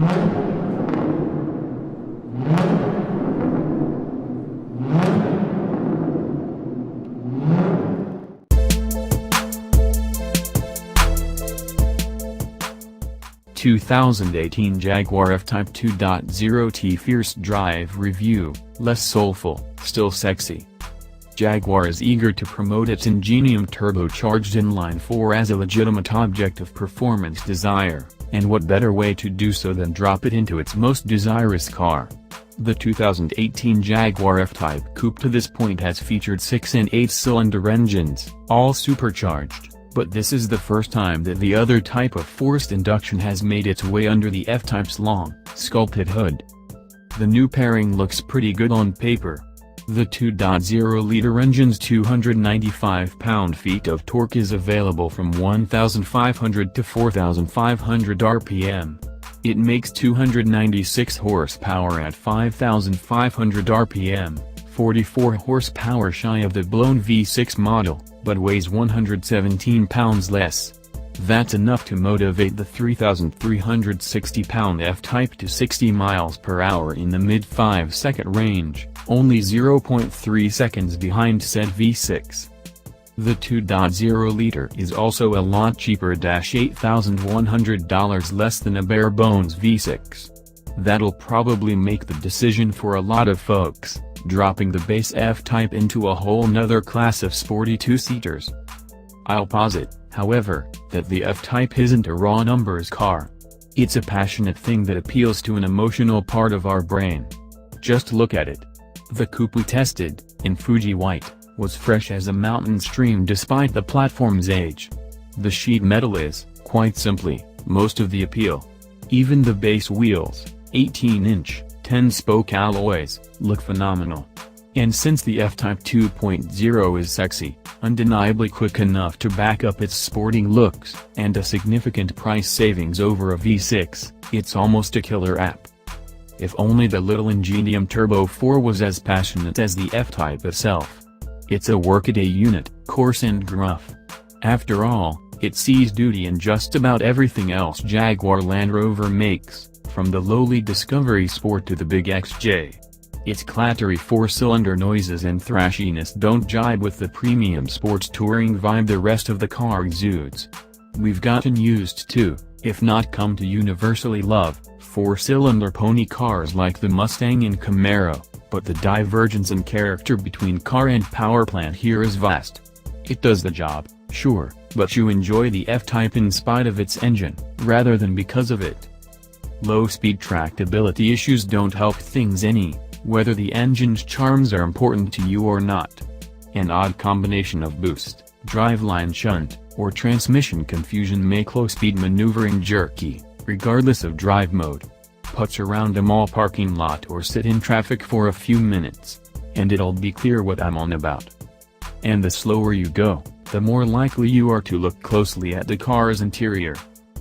(2018) Jaguar F-Type 2.0 Fierce Drive Review. Less soulful, still sexy. Jaguar is eager to promote its Ingenium turbocharged inline-four as a legitimate object of performance desire, and what better way to do so than drop it into its most desirous car. The 2018 Jaguar F-Type Coupe to this point has featured 6 and 8-cylinder engines, all supercharged. But this is the first time that the other type of forced induction has made its way under the F-Type's long, sculpted hood. The new pairing looks pretty good on paper. The 2.0-liter engine's 295 pound-feet of torque is available from 1,500 to 4,500 RPM. It makes 296 horsepower at 5,500 RPM, 44 horsepower shy of the blown V6 model, but weighs 117 pounds less. That's enough to motivate the 3,360-pound F-Type to 60 miles per hour in the mid-5-second range, only 0.3 seconds behind said V6. The 2.0-liter is also a lot cheaper, $8,100 less than a bare-bones V6. That'll probably make the decision for a lot of folks, dropping the base F-Type into a whole nother class of sporty two-seaters. I'll posit, however, that the F-Type isn't a raw numbers car. It's a passionate thing that appeals to an emotional part of our brain. Just look at it. The coupe we tested, in Fuji white, was fresh as a mountain stream despite the platform's age. The sheet metal is, quite simply, most of the appeal. Even the base wheels, 18-inch, 10-spoke alloys, look phenomenal. And since the F-Type 2.0 is sexy, undeniably quick enough to back up its sporting looks, and a significant price savings over a V6, it's almost a killer app. If only the little Ingenium Turbo 4 was as passionate as the F-Type itself. It's a workaday unit, coarse and gruff. After all, it sees duty in just about everything else Jaguar Land Rover makes, from the lowly Discovery Sport to the Big XJ. Its clattery 4-cylinder noises and thrashiness don't jibe with the premium sports touring vibe the rest of the car exudes. We've gotten used to, if not come to universally love, 4-cylinder pony cars like the Mustang and Camaro, but the divergence in character between car and power plant here is vast. It does the job, sure, but you enjoy the F-Type in spite of its engine, rather than because of it. Low-speed tractability issues don't help things any, whether the engine's charms are important to you or not. An odd combination of boost, driveline shunt, or transmission confusion make low-speed maneuvering jerky, regardless of drive mode. Putz around a mall parking lot or sit in traffic for a few minutes, and it'll be clear what I'm on about. And the slower you go, the more likely you are to look closely at the car's interior.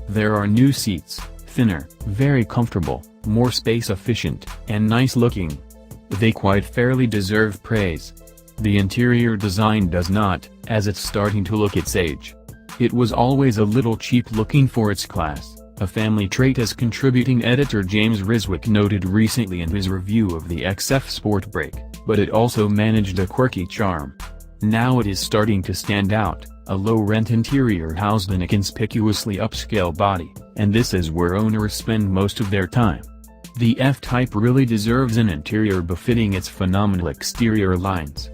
There are new seats, thinner, very comfortable, more space efficient, and nice looking. They quite fairly deserve praise. The interior design does not, as it's starting to look its age. It was always a little cheap looking for its class, a family trait as contributing editor James Riswick noted recently in his review of the XF Sport Brake, but it also managed a quirky charm. Now it is starting to stand out, a low-rent interior housed in a conspicuously upscale body, and this is where owners spend most of their time. The F-Type really deserves an interior befitting its phenomenal exterior lines.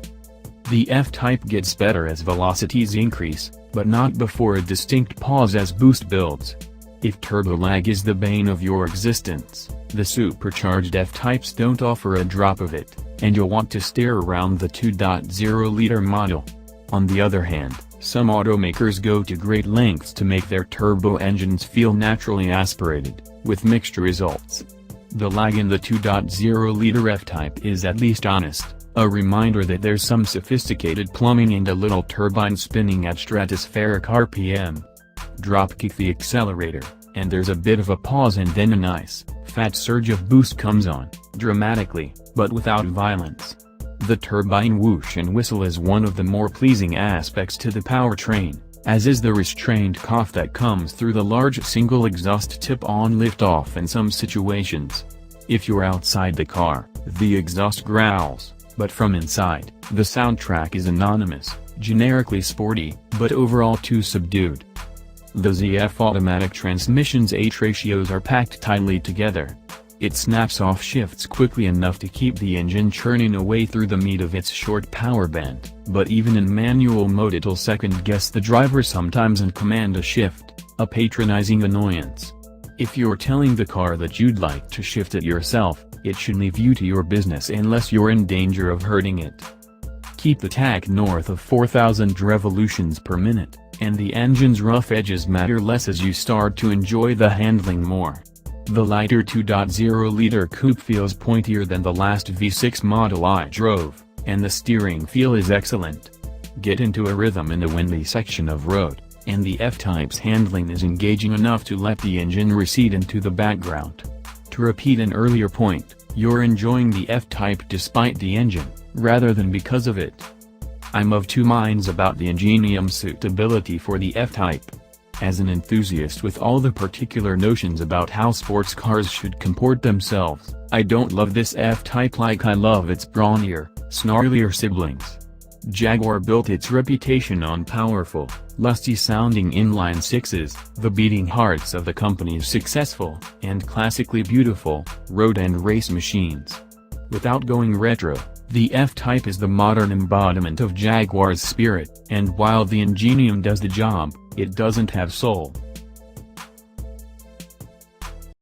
The F-Type gets better as velocities increase, but not before a distinct pause as boost builds. If turbo lag is the bane of your existence, the supercharged F-Types don't offer a drop of it, and you'll want to stare around the 2.0-liter model. On the other hand, some automakers go to great lengths to make their turbo engines feel naturally aspirated, with mixed results. The lag in the 2.0-liter F-Type is at least honest, a reminder that there's some sophisticated plumbing and a little turbine spinning at stratospheric RPM. Drop-kick the accelerator, and there's a bit of a pause and then a nice, fat surge of boost comes on, dramatically, but without violence. The turbine whoosh and whistle is one of the more pleasing aspects to the powertrain, as is the restrained cough that comes through the large single exhaust tip-on lift-off in some situations. If you're outside the car, the exhaust growls, but from inside, the soundtrack is anonymous, generically sporty, but overall too subdued. The ZF automatic transmission's 8 ratios are packed tightly together. It snaps off shifts quickly enough to keep the engine churning away through the meat of its short power band, but even in manual mode it'll second-guess the driver sometimes and command a shift, a patronizing annoyance. If you're telling the car that you'd like to shift it yourself, it should leave you to your business unless you're in danger of hurting it. Keep the tach north of 4,000 revolutions per minute, and the engine's rough edges matter less as you start to enjoy the handling more. The lighter 2.0-liter coupe feels pointier than the last V6 model I drove, and the steering feel is excellent. Get into a rhythm in the windy section of road, and the F-Type's handling is engaging enough to let the engine recede into the background. To repeat an earlier point, you're enjoying the F-Type despite the engine, rather than because of it. I'm of two minds about the Ingenium suitability for the F-Type. As an enthusiast with all the particular notions about how sports cars should comport themselves, I don't love this F-Type like I love its brawnier, snarlier siblings. Jaguar built its reputation on powerful, lusty-sounding inline-sixes, the beating hearts of the company's successful, and classically beautiful, road and race machines. Without going retro, the F-Type is the modern embodiment of Jaguar's spirit, and while the Ingenium does the job, it doesn't have soul.